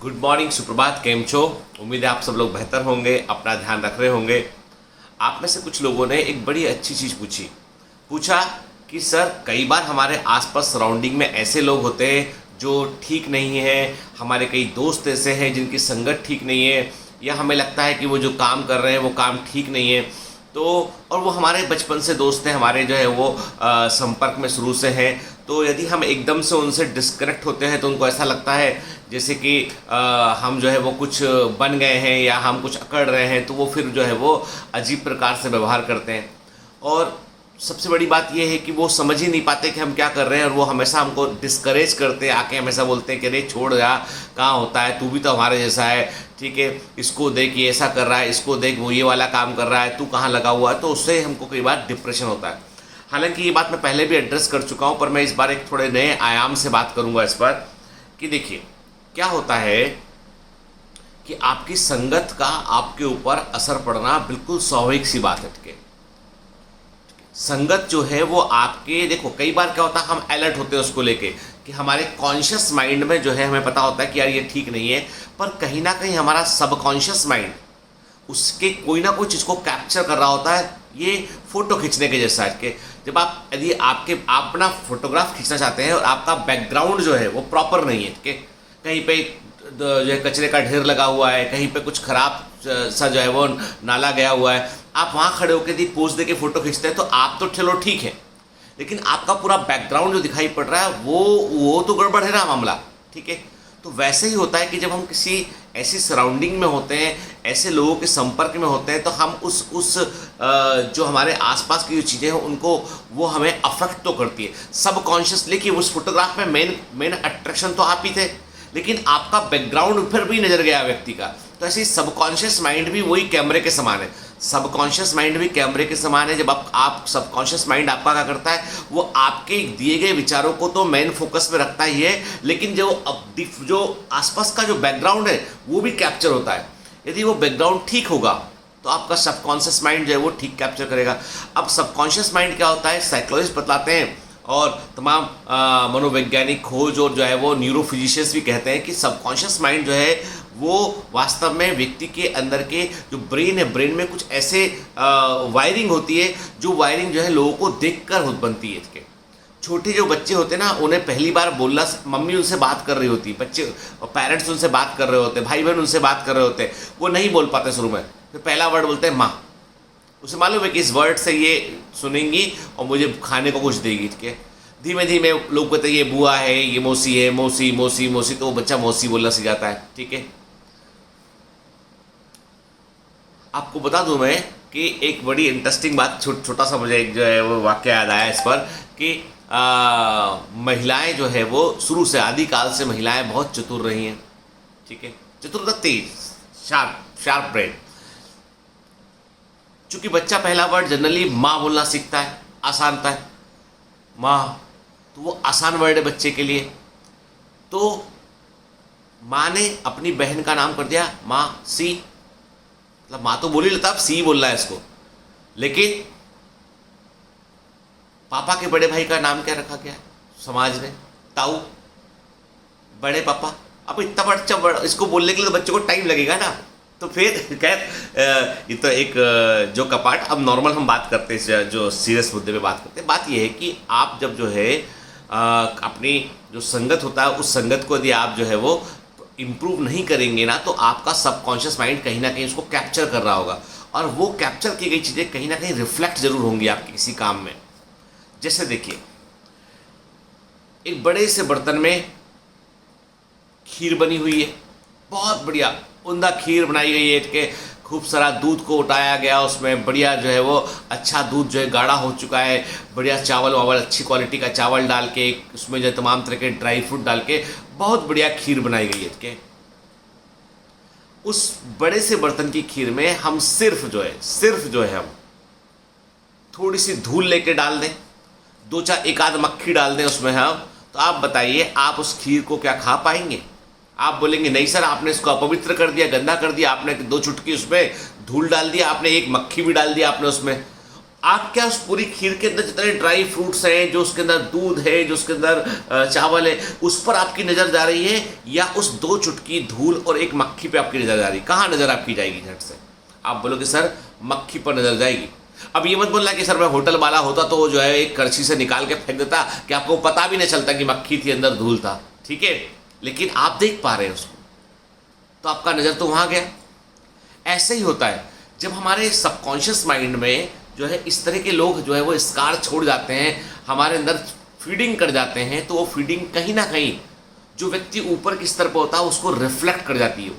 Good morning, सुप्रभात, केम छो। उम्मीद है आप सब लोग बेहतर होंगे, अपना ध्यान रख रहे होंगे। आप में से कुछ लोगों ने एक बड़ी अच्छी चीज़ पूछा कि सर कई बार हमारे आसपास सराउंडिंग में ऐसे लोग होते हैं जो ठीक नहीं है, हमारे कई दोस्त ऐसे हैं जिनकी संगत ठीक नहीं है, या हमें लगता है कि वो जो काम कर रहे हैं वो काम ठीक नहीं है। तो और वो हमारे बचपन से दोस्त हैं, हमारे जो है वो संपर्क में शुरू से हैं। तो यदि हम एकदम से उनसे डिस्कनेक्ट होते हैं तो उनको ऐसा लगता है जैसे कि हम जो है वो कुछ बन गए हैं या हम कुछ अकड़ रहे हैं, तो वो फिर जो है वो अजीब प्रकार से व्यवहार करते हैं। और सबसे बड़ी बात यह है कि वो समझ ही नहीं पाते कि हम क्या कर रहे हैं, और वो हमेशा हमको डिस्करेज करते हैं, आके हमेशा बोलते हैं कि अरे छोड़ जा, कहाँ होता है, तू भी तो हमारे जैसा है, ठीक है, इसको देख ये ऐसा कर रहा है, इसको देख वो ये वाला काम कर रहा है, तू कहाँ लगा हुआ है। तो उससे हमको कई बार डिप्रेशन होता है। हालांकि ये बात मैं पहले भी एड्रेस कर चुका हूँ, पर मैं इस बार एक थोड़े नए आयाम से बात करूँगा इस पर कि देखिए क्या होता है कि आपकी संगत का आपके ऊपर असर पड़ना बिल्कुल स्वाभाविक सी बात है। संगत जो है वो आपके, देखो कई बार क्या होता है, हम अलर्ट होते हैं उसको लेके कि हमारे कॉन्शियस माइंड में जो है हमें पता होता है कि यार ये ठीक नहीं है, पर कहीं ना कहीं हमारा सबकॉन्शियस माइंड उसके कोई ना कोई चीज़ को कैप्चर कर रहा होता है। ये फोटो खींचने के जैसा है कि जब यदि आप अपना फोटोग्राफ खींचना चाहते हैं और आपका बैकग्राउंड जो है वो प्रॉपर नहीं है, कि कहीं पे जो है कचरे का ढेर लगा हुआ है, कहीं पे कुछ खराब सा जो है वो नाला गया हुआ है, आप वहाँ खड़े होकर यदि पोज दे के फोटो खींचते हैं तो आप तो चलो ठीक है, लेकिन आपका पूरा बैकग्राउंड जो दिखाई पड़ रहा है वो तो गड़बड़ है ना मामला, ठीक है। तो वैसे ही होता है कि जब हम किसी ऐसी सराउंडिंग में होते हैं, ऐसे लोगों के संपर्क में होते हैं, तो हम उस जो हमारे आसपास की जो चीज़ें हैं उनको वो हमें अफेक्ट तो करती है सबकॉन्शियसली। कि उस फोटोग्राफ में मेन अट्रैक्शन तो आप ही थे, लेकिन आपका बैकग्राउंड फिर भी नजर गया व्यक्ति का। तो ऐसे सबकॉन्शियस माइंड भी वही कैमरे के समान है, सबकॉन्शियस माइंड भी कैमरे के समान है। जब आप सबकॉन्शियस माइंड आपका क्या करता है, वो आपके दिए गए विचारों को तो मेन फोकस में रखता ही है, लेकिन जो आसपास का जो बैकग्राउंड है वो भी कैप्चर होता है। यदि वो बैकग्राउंड ठीक होगा तो आपका सबकॉन्शियस माइंड जो है वो ठीक कैप्चर करेगा। अब सबकॉन्शियस माइंड क्या होता है, साइकोलॉजिस्ट बतलाते हैं और तमाम मनोवैज्ञानिक खोज और जो है वो न्यूरोफिजिशियंस भी कहते हैं कि सबकॉन्शियस माइंड जो है वो वास्तव में व्यक्ति के अंदर के जो ब्रेन है, ब्रेन में कुछ ऐसे वायरिंग होती है जो वायरिंग जो है लोगों को देखकर बनती है। इसके छोटे जो बच्चे होते हैं ना, उन्हें पहली बार बोलना, मम्मी उनसे बात कर रही होती, बच्चे पेरेंट्स उनसे बात कर रहे होते, भाई बहन उनसे बात कर रहे होते, वो नहीं बोल पाते शुरू में, फिर पहला वर्ड बोलते हैं माँ। उसे मालूम है कि इस वर्ड से ये सुनेंगी और मुझे खाने को कुछ देगी, ठीक है। धीमे धीमे लोग कहते हैं ये बुआ है, ये मौसी है, मौसी मौसी मौसी, तो वो बच्चा मौसी बोलना सीख जाता है, ठीक है। आपको बता दूं मैं कि एक बड़ी इंटरेस्टिंग बात, छोटा सा मुझे एक जो है वो वाक्य याद आया इस पर कि महिलाएं जो है वो शुरू से आदिकाल से महिलाएं बहुत चतुर रही हैं, ठीक है। चतुरता, तेज, शार्प ब्रेन। चूंकि बच्चा पहला वर्ड जनरली माँ बोलना सीखता है, आसानता है माँ, तो वो आसान वर्ड है बच्चे के लिए। तो माँ ने अपनी बहन का नाम कर दिया माँ सी, मतलब माँ तो बोल ही लेता, अब सी बोलना है इसको। लेकिन पापा के बड़े भाई का नाम क्या रखा गया समाज ने, ताऊ, बड़े पापा। अब इतना बड़ा इसको बोलने के लिए तो बच्चे को टाइम लगेगा ना। तो फिर खैर ये तो एक जो कपाट, अब नॉर्मल हम बात करते हैं, जो सीरियस मुद्दे पे बात करते हैं। बात ये है कि आप जब जो है अपनी जो संगत होता है उस संगत को यदि आप जो है वो इम्प्रूव नहीं करेंगे ना, तो आपका सबकॉन्शियस माइंड कहीं ना कहीं उसको कैप्चर कर रहा होगा, और वो कैप्चर की गई चीज़ें कहीं ना कहीं रिफ्लेक्ट जरूर होंगी आपके किसी काम में। जैसे देखिए, एक बड़े से बर्तन में खीर बनी हुई है, बहुत बढ़िया उम्दा खीर बनाई गई है, कि खूब सारा दूध को उठाया गया, उसमें बढ़िया जो है वो अच्छा दूध जो है गाढ़ा हो चुका है, बढ़िया चावल वावल, अच्छी क्वालिटी का चावल डाल के, उसमें जो है तमाम तरह के ड्राई फ्रूट डाल के बहुत बढ़िया खीर बनाई गई है। कि उस बड़े से बर्तन की खीर में हम सिर्फ जो है हम थोड़ी सी धूल लेके डाल दें, दो चार एक आध मक्खी डाल दें उसमें हम, तो आप बताइए आप उस खीर को क्या खा पाएंगे? आप बोलेंगे नहीं सर, आपने इसको अपवित्र कर दिया, गंदा कर दिया, आपने दो चुटकी उसमें धूल डाल दिया, आपने एक मक्खी भी डाल दिया आपने उसमें। आप क्या उस पूरी खीर के अंदर जितने ड्राई फ्रूट्स हैं, जो उसके अंदर दूध है, जो उसके अंदर चावल है, उस पर आपकी नज़र जा रही है, या उस 2 चुटकी धूल और एक मक्खी पे आपकी नज़र जा रही है? कहाँ नज़र आपकी जाएगी झट से? आप बोलोगे सर मक्खी पर नज़र जाएगी। अब ये मत बोलना कि सर मैं होटल वाला होता तो जो है एक कड़छी से निकाल के फेंक देता कि आपको पता भी नहीं चलता कि मक्खी थी, अंदर धूल था, ठीक है, लेकिन आप देख पा रहे हैं उसको, तो आपका नज़र तो वहाँ गया। ऐसे ही होता है जब हमारे सबकॉन्शियस माइंड में जो है इस तरह के लोग जो है वो स्कार छोड़ जाते हैं, हमारे अंदर फीडिंग कर जाते हैं, तो वो फीडिंग कहीं ना कहीं जो व्यक्ति ऊपर के स्तर पर होता है उसको रिफ्लेक्ट कर जाती है,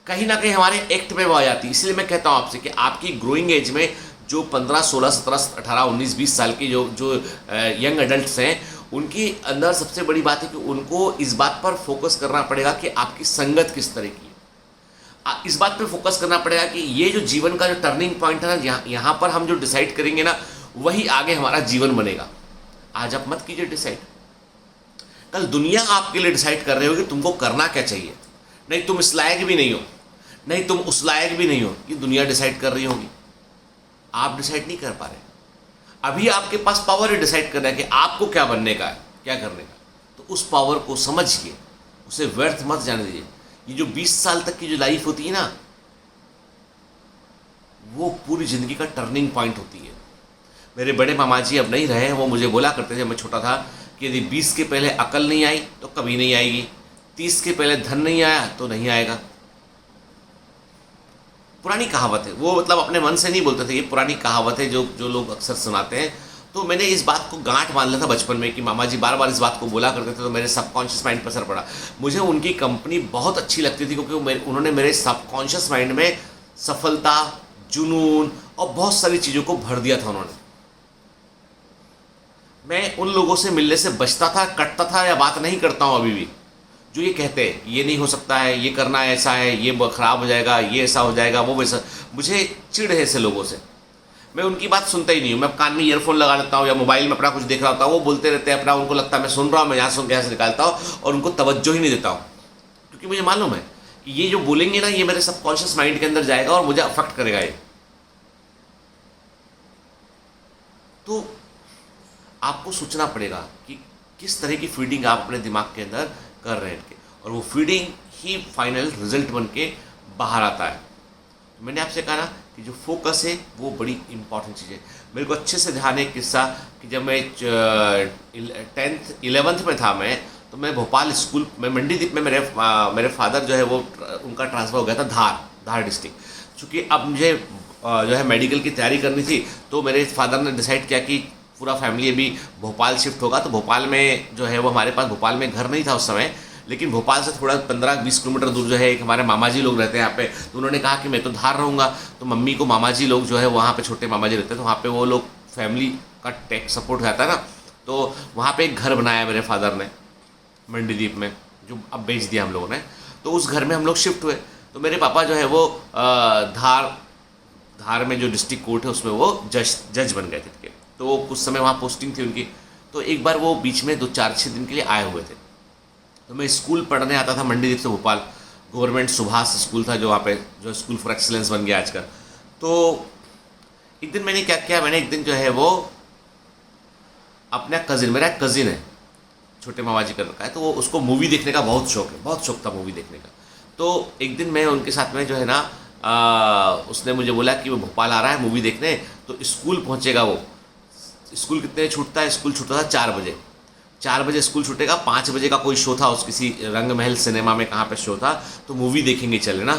कहीं ना कहीं हमारे एक्ट में वो आ जाती है। इसलिए मैं कहता हूँ आपसे कि आपकी ग्रोइंग एज में जो 15, 16, 17, 18, 19, 20 साल की जो यंग एडल्ट्स हैं, उनकी अंदर सबसे बड़ी बात है कि उनको इस बात पर फोकस करना पड़ेगा कि आपकी संगत किस तरह की है। इस बात पे फोकस करना पड़ेगा कि ये जो जीवन का जो टर्निंग पॉइंट है ना, यहाँ पर हम जो डिसाइड करेंगे ना, वही आगे हमारा जीवन बनेगा। आज आप मत कीजिए डिसाइड, कल दुनिया आपके लिए डिसाइड कर रही होगी तुमको करना क्या चाहिए। नहीं तुम इस लायक भी नहीं हो, नहीं तुम उस लायक भी नहीं हो, ये दुनिया डिसाइड कर रही होगी, आप डिसाइड नहीं कर पा रहे। अभी आपके पास पावर है डिसाइड करना है कि आपको क्या बनने का है, क्या करने का। तो उस पावर को समझिए, उसे व्यर्थ मत जाने दीजिए। ये जो 20 साल तक की जो लाइफ होती है ना, वो पूरी ज़िंदगी का टर्निंग पॉइंट होती है। मेरे बड़े मामा जी अब नहीं रहे हैं, वो मुझे बोला करते थे जब मैं छोटा था कि यदि 20 के पहले अकल नहीं आई तो कभी नहीं आएगी, 30 के पहले धन नहीं आया तो नहीं आएगा। पुरानी कहावत है वो, मतलब अपने मन से नहीं बोलते थे, ये पुरानी कहावत है जो लोग अक्सर सुनाते हैं। तो मैंने इस बात को गांठ मान लिया था बचपन में कि मामा जी बार बार इस बात को बोला करते थे, तो मेरे सबकॉन्शियस माइंड पर असर पड़ा। मुझे उनकी कंपनी बहुत अच्छी लगती थी क्योंकि उन्होंने मेरे सबकॉन्शियस माइंड में सफलता, जुनून और बहुत सारी चीज़ों को भर दिया था उन्होंने। मैं उन लोगों से मिलने से बचता था, कटता था, या बात नहीं करता हूँ अभी भी, जो ये कहते हैं ये नहीं हो सकता है, ये करना ऐसा है, ये ख़राब हो जाएगा, ये ऐसा हो जाएगा, वो वैसा। मुझे चिढ़ है ऐसे लोगों से, मैं उनकी बात सुनता ही नहीं हूँ। मैं कान में ईयरफोन लगा लेता हूँ या मोबाइल में अपना कुछ देख रहा होता हूँ, वो बोलते रहते हैं अपना, उनको लगता है मैं सुन रहा हूँ, मैं यहाँ सुन के यहाँ से निकालता हूँ और उनको तवज्जो ही नहीं देता हूँ, क्योंकि मुझे मालूम है कि ये जो बोलेंगे ना, ये मेरे सबकॉन्शियस माइंड के अंदर जाएगा और मुझे अफेक्ट करेगा ये। तो आपको सोचना पड़ेगा कि किस तरह की फीडिंग आप अपने दिमाग के अंदर कर रहे हैं, और वो फीडिंग ही फाइनल रिजल्ट बन के बाहर आता है। तो मैंने आपसे कहा ना कि जो फोकस है वो बड़ी इंपॉर्टेंट चीज़ है। मेरे को अच्छे से ध्यान है एक किस्सा कि जब मैं 10th 11th में था मैं, तो मैं भोपाल स्कूल में मंडीदीप में मेरे फादर जो है वो उनका ट्रांसफ़र हो गया था धार डिस्ट्रिक्ट। चूँकि अब मुझे जो है मेडिकल की तैयारी करनी थी, तो मेरे फादर ने डिसाइड किया कि पूरा फैमिली अभी भोपाल शिफ्ट होगा। तो भोपाल में जो है वो हमारे पास भोपाल में घर नहीं था उस समय, लेकिन भोपाल से थोड़ा 15-20 किलोमीटर दूर जो है एक हमारे मामा जी लोग रहते हैं यहाँ पे। तो उन्होंने कहा कि मैं तो धार रहूँगा, तो मम्मी को मामा जी लोग जो है वहाँ पे छोटे मामा जी रहते हैं, तो वहाँ पे वो लोग फैमिली का टेक सपोर्ट रहता है ना, तो वहाँ पे एक घर बनाया मेरे फादर ने मंडीदीप में, जो अब बेच दिया हम लोगों ने। तो उस घर में हम लोग शिफ्ट हुए। तो मेरे पापा जो है वो धार में जो डिस्ट्रिक्ट कोर्ट है उसमें वो जज बन गए थे। तो कुछ समय वहाँ पोस्टिंग थी उनकी। तो एक बार वो बीच में 2-4-6 दिन के लिए आए हुए थे। तो मैं स्कूल पढ़ने आता था मंडीदीप से भोपाल, गवर्नमेंट सुभाष स्कूल था जो वहाँ पे, जो स्कूल फॉर एक्सीलेंस बन गया आजकल। तो एक दिन मैंने क्या किया, मैंने एक दिन जो है वो अपना कज़िन, मेरा एक कज़िन है, छोटे मामा जी का लड़का है, तो वो उसको मूवी देखने का बहुत शौक है, बहुत शौक था मूवी देखने का। तो एक दिन मैं उनके साथ में जो है ना, उसने मुझे बोला कि वो भोपाल आ रहा है मूवी देखने, तो स्कूल पहुँचेगा वो। स्कूल कितने छूटता है, स्कूल छूटता था 4 बजे, 4 बजे स्कूल छूटेगा, 5 बजे का कोई शो था उस किसी रंग महल सिनेमा में, कहाँ पे शो था, तो मूवी देखेंगे चले ना।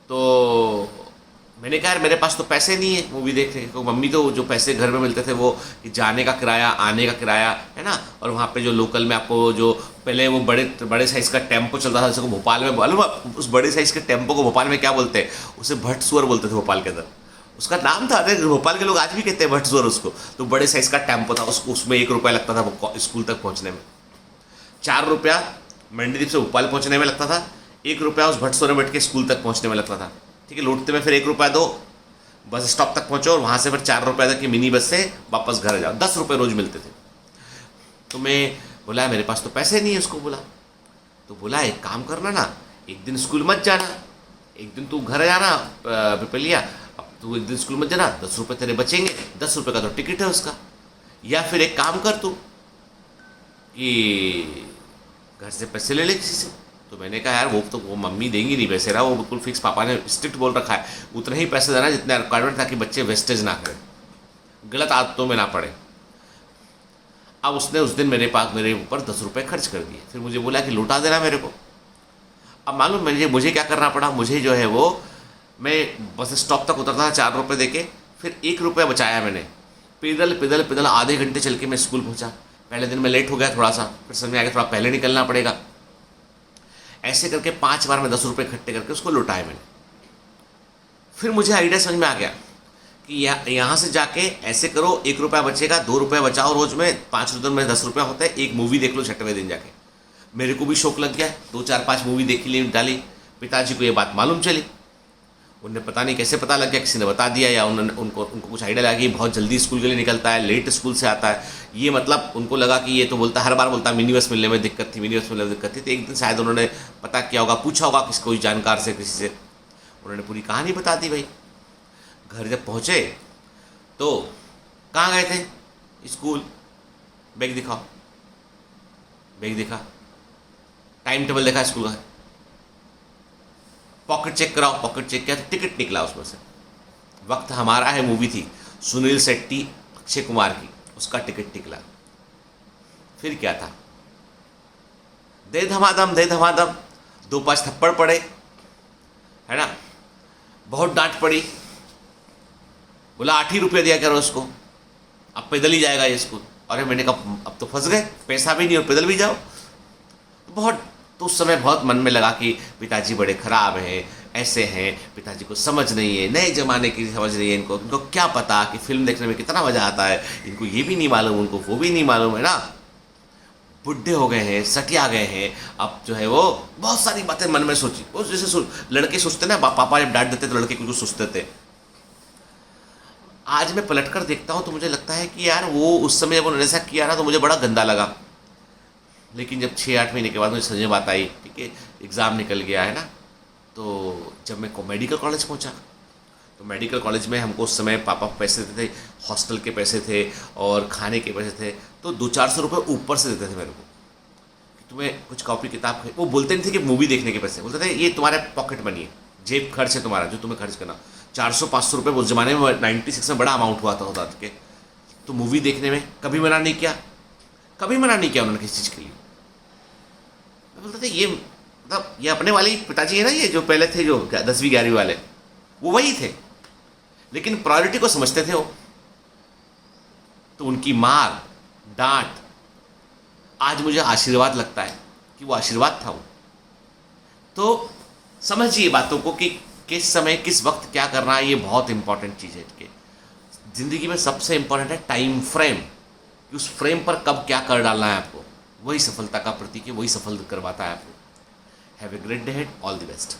तो मैंने कहा यार मेरे पास तो पैसे नहीं है मूवी देखने के, मम्मी तो जो पैसे घर में मिलते थे वो जाने का किराया, आने का किराया है ना, और वहाँ पे जो लोकल में आपको जो पहले वो बड़े साइज़ का टेम्पो चलता था, जिसको भोपाल में मालूम, उस बड़े साइज़ के टेम्पो को भोपाल में क्या बोलते हैं, उसे भट्ट सुअर बोलते थे भोपाल के अंदर, उसका नाम था। अरे भोपाल के लोग आज भी कहते हैं भट्ट सुअर उसको। तो बड़े साइज़ का टेम्पो था, उसको उसमें 1 रुपया लगता था स्कूल तक पहुँचने में, 4 रुपया मंडीदीप से भोपाल पहुँचने में लगता था, 1 रुपया उस भट्ट सुअर में बैठ के स्कूल तक पहुँचने में लगता था। ठीक है, लौटते में फिर 1 रुपया दो, बस स्टॉप तक पहुँचो, और वहाँ से फिर 4 रुपये तक की मिनी बस से वापस घर जाओ, 10 रुपये रोज़ मिलते थे। तो मैं बोला मेरे पास तो पैसे नहीं है, उसको बोला। तो बोला एक काम करना ना, एक दिन स्कूल मत जाना, एक दिन तू घर जाना पिपलिया, तू एक दिन स्कूल मत जाना, 10 रुपये तेरे बचेंगे, 10 रुपये का तो टिकट है उसका। या फिर एक काम कर तू कि घर से पैसे ले ले किसी से। तो मैंने कहा यार वो मम्मी देंगी नहीं पैसे ना, वो बिल्कुल फिक्स, पापा ने स्ट्रिक्ट बोल रखा है उतने ही पैसे देना जितने रिक्वायरमेंट, ताकि बच्चे वेस्टेज ना करें, गलत आदतों में ना पड़े। अब उसने उस दिन मेरे ऊपर 10 रुपये खर्च कर दिए, फिर मुझे बोला कि लौटा देना मेरे को। अब मालूम मुझे क्या करना पड़ा, मुझे जो है वो, मैं बस स्टॉप तक उतरता था 4 रुपये देके, फिर 1 रुपया बचाया मैंने, पैदल आधे घंटे चल के मैं स्कूल पहुंचा। पहले दिन में लेट हो गया थोड़ा सा, फिर समझ में आ गया थोड़ा पहले निकलना पड़ेगा। ऐसे करके 5 बार में 10 रुपये इकट्ठे करके उसको लौटाए मैंने। फिर मुझे आइडिया समझ में आ गया कि यहाँ से जाके ऐसे करो, 1 रुपया बचेगा, 2 रुपये बचाओ रोज में, 5 दिन में 10 रुपया होता है, एक मूवी देख लो 6वें दिन जाके। मेरे को भी शौक लग गया, 2 4 5 मूवी देखी ली डाली। पिताजी को ये बात मालूम चली, उन्हें पता नहीं कैसे पता लग गया, किसी ने बता दिया, या उनको कुछ आइडिया लगा कि बहुत जल्दी स्कूल के लिए निकलता है, लेट स्कूल से आता है। ये मतलब उनको लगा कि ये तो बोलता, हर बार बोलता मिनी बस मिलने में दिक्कत थी, मिनी बस मिलने में दिक्कत थी। तो एक दिन शायद उन्होंने पता किया होगा, पूछा होगा किसी कोई जानकार से, किसी से, उन्होंने पूरी कहानी बता दी भाई। घर जब पहुँचे तो कहाँ गए थे, स्कूल, बैग दिखाओ, बैग दिखा, टाइम टेबल देखा स्कूल का, पॉकेट चेक कराओ, पॉकेट चेक किया तो टिकट निकला उसमें से। वक्त हमारा है मूवी थी, सुनील शेट्टी अक्षय कुमार की, उसका टिकट निकला। फिर क्या था, दे धमाधम 2-5 थप्पड़ पड़े, है ना, बहुत डांट पड़ी, बोला 8 ही रुपये दिया करो उसको, अब पैदल ही जाएगा ये स्कूल। अरे मैंने कहा अब तो फंस गए, पैसा भी नहीं और पैदल भी जाओ। तो उस समय बहुत मन में लगा कि पिताजी बड़े ख़राब हैं, ऐसे हैं, पिताजी को समझ नहीं है, नए ज़माने की समझ नहीं है इनको क्या पता कि फ़िल्म देखने में कितना मज़ा आता है, इनको ये भी नहीं मालूम, उनको वो भी नहीं मालूम, है ना, बुढ़े हो गए हैं, सटिया गए हैं। अब जो है वो बहुत सारी बातें मन में सोची, वो जैसे लड़के सोचते ना, पापा जब डांट देते तो लड़के कुछ सोचते थे। आज मैं पलट कर देखता हूँ तो मुझे लगता है कि यार वो उस समय जब उन्होंने ऐसा किया ना तो मुझे बड़ा गंदा लगा। लेकिन जब 6-8 महीने के बाद मुझे समझ में बात आई, ठीक है, एग्ज़ाम निकल गया है ना, तो जब मैं मेडिकल कॉलेज पहुंचा तो मेडिकल कॉलेज में हमको उस समय पापा पैसे देते थे, हॉस्टल के पैसे थे और खाने के पैसे थे, तो 200-400 रुपये ऊपर से देते थे मेरे को कि तुम्हें कुछ कॉपी किताब। वो बोलते नहीं थे कि मूवी देखने के पैसे, बोलते थे ये तुम्हारे पॉकेट मनी है, जेब खर्च है तुम्हारा, जो तुम्हें खर्च करना। 400-500 रुपये उस ज़माने में 96 में बड़ा अमाउंट हुआ था के, तो मूवी देखने में कभी मना नहीं किया, कभी मना नहीं किया उन्होंने किसी चीज़ के लिए। बोलते थे ये मतलब ये अपने वाले पिताजी है ना, ये जो पहले थे जो 10वीं 11वीं वाले, वो वही थे, लेकिन प्रायोरिटी को समझते थे वो। तो उनकी मार डांट आज मुझे आशीर्वाद लगता है कि वो आशीर्वाद था वो। तो समझिए बातों को कि किस समय किस वक्त क्या करना है, ये बहुत इंपॉर्टेंट चीज़ है कि ज़िंदगी में सबसे इंपॉर्टेंट है टाइम फ्रेम, कि उस फ्रेम पर कब क्या कर डालना है आपको, वही सफलता का प्रतीक है, वही सफल करवाता है आपको। Have a great day head, all the best.